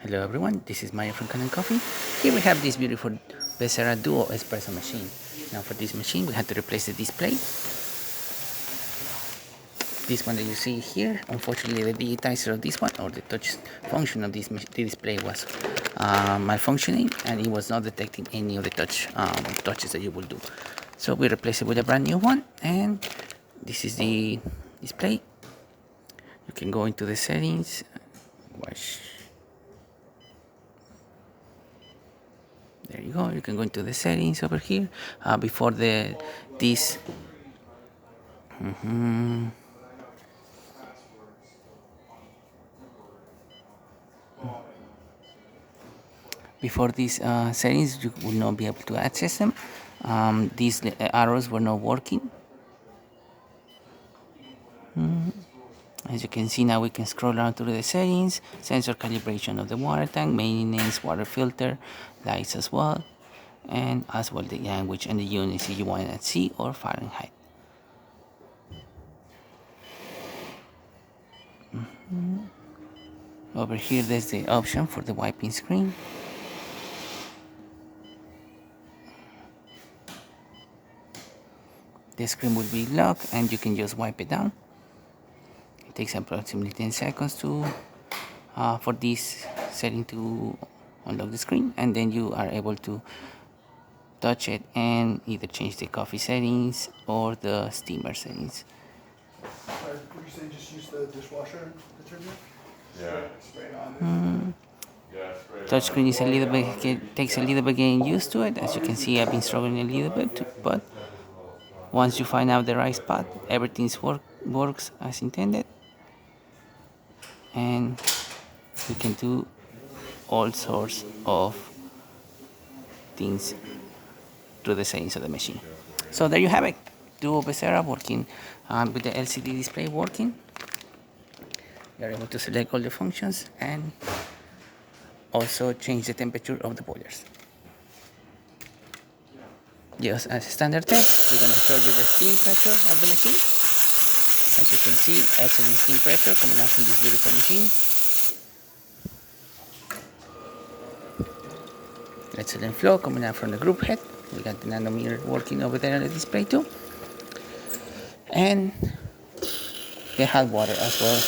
Hello everyone, this is Maya from Kanen Coffee. Here we have this beautiful Bezzera Duo Espresso machine. Now for this machine we had to replace the display. This one that you see here, unfortunately the digitizer of this one, or the touch function of this display was malfunctioning, and it was not detecting any of the touches that you will do. So we replaced it with a brand new one, and this is the display. You can go into the settings, there you go. You can go into the settings over here before this before these settings you will not be able to access them. These arrows were not working. As you can see, now we can scroll down through the settings, sensor calibration of the water tank, maintenance, water filter, lights as well, and as well the language and the units if you want it at C or Fahrenheit. Over here there's the option for the wiping screen. The screen will be locked and you can just wipe it down. It takes approximately 10 seconds to for this setting to unlock the screen, and then you are able to touch it and either change the coffee settings or the steamer settings. Would you say just use the dishwasher detergent? Yeah. Spray it on. Touchscreen is a little bit, takes a little bit getting used to it. As you can see, I've been struggling a little bit, but once you find out the right spot, everything works as intended, and you can do all sorts of things through the settings of the machine. So there you have it, Duo Bezzera working with the LCD display working. You're able to select all the functions and also change the temperature of the boilers. Just as a standard test, we're going to show you the steam pressure of the machine. As you can see, excellent steam pressure coming out from this beautiful machine. Excellent flow coming out from the group head. We got the nanometer working over there on the display too. And the hot water as well,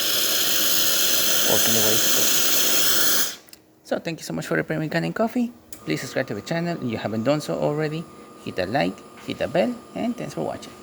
working the way it's supposed to. So thank you so much for preparing Kanen Coffee. Please subscribe to the channel if you haven't done so already. Hit that like, hit that bell, and thanks for watching.